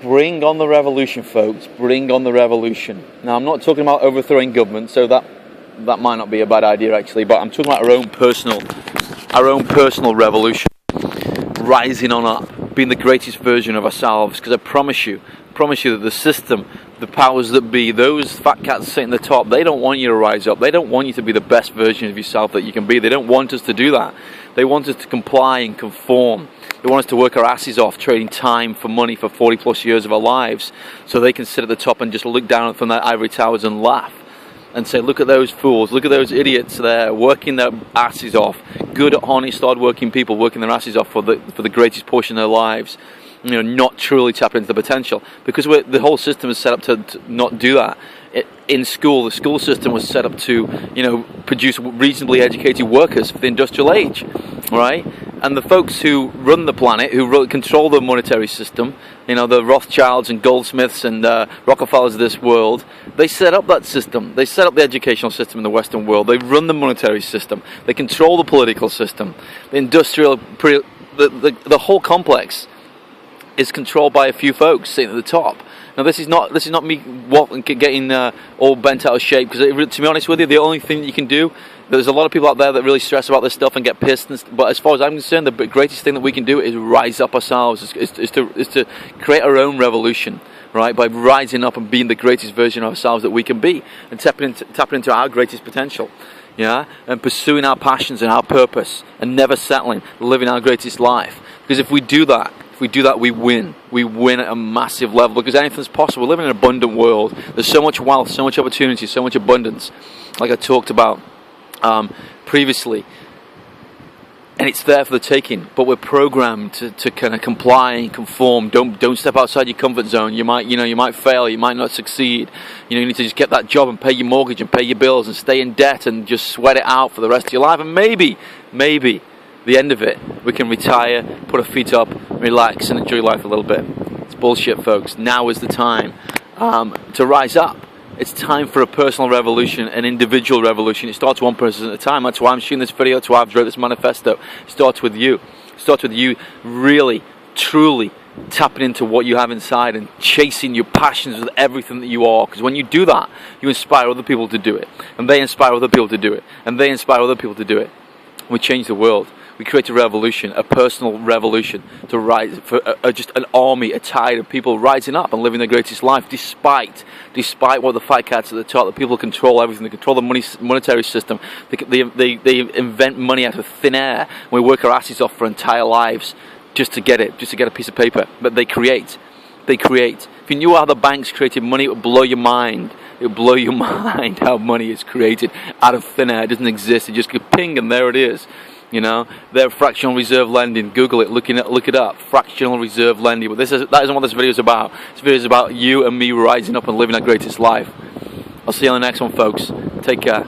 Bring on the revolution, folks. Bring on the revolution. Now, I'm not talking about overthrowing government, so that might not be a bad idea actually. But I'm talking about our own personal revolution, rising on up, being the greatest version of ourselves. Because I promise you that the system, the powers that be, those fat cats sitting at the top, they don't want you to rise up. They don't want you to be the best version of yourself that you can be. They don't want us to do that. They want us to comply and conform. They want us to work our asses off, trading time for money for 40 plus years of our lives, so they can sit at the top and just look down from their ivory towers and laugh and say, look at those fools, look at those idiots there working their asses off. Good, honest, hard-working people working their asses off for the greatest portion of their lives. Not truly tap into the potential, because the whole system is set up to not do that. In school, the school system was set up to, produce reasonably educated workers for the industrial age, right? And the folks who run the planet, who control the monetary system, the Rothschilds and Goldsmiths and Rockefellers of this world, they set up that system. They set up the educational system in the Western world. They run the monetary system. They control the political system. The industrial, the whole complex is controlled by a few folks sitting at the top. Now, this is not me getting all bent out of shape, because to be honest with you, the only thing that you can do, there's a lot of people out there that really stress about this stuff and get pissed, but as far as I'm concerned, the greatest thing that we can do is rise up ourselves, is to create our own revolution, right? By rising up and being the greatest version of ourselves that we can be, and tapping into our greatest potential. Yeah, and pursuing our passions and our purpose, and never settling, living our greatest life. Because if we do that, we win. We win at a massive level, because anything's possible. We live in an abundant world. There's so much wealth, so much opportunity, so much abundance, like I talked about previously. And it's there for the taking, but we're programmed to kind of comply and conform. Don't step outside your comfort zone. You might fail. You might not succeed. You need to just get that job and pay your mortgage and pay your bills and stay in debt and just sweat it out for the rest of your life. And maybe the end of it, we can retire, put our feet up, relax, and enjoy life a little bit. It's bullshit, folks. Now is the time to rise up. It's time for a personal revolution, an individual revolution. It starts one person at a time. That's why I'm shooting this video. That's why I've wrote this manifesto. It starts with you. It starts with you really, truly tapping into what you have inside and chasing your passions with everything that you are. Because when you do that, you inspire other people to do it. And they inspire other people to do it. And they inspire other people to do it. We change the world. We create a revolution, a personal revolution, to rise for just an army, a tide of people rising up and living their greatest life, despite what the fat cats at the top, the people control everything. They control the monetary system. They invent money out of thin air. And we work our asses off for entire lives just to get it, just to get a piece of paper. But they create. If you knew how the banks created money, it would blow your mind. It would blow your mind how money is created out of thin air. It doesn't exist. It just goes ping and there it is. They're fractional reserve lending. Google it, look it up. Fractional reserve lending. But that isn't what this video is about. This video is about you and me rising up and living our greatest life. I'll see you on the next one, folks. Take care.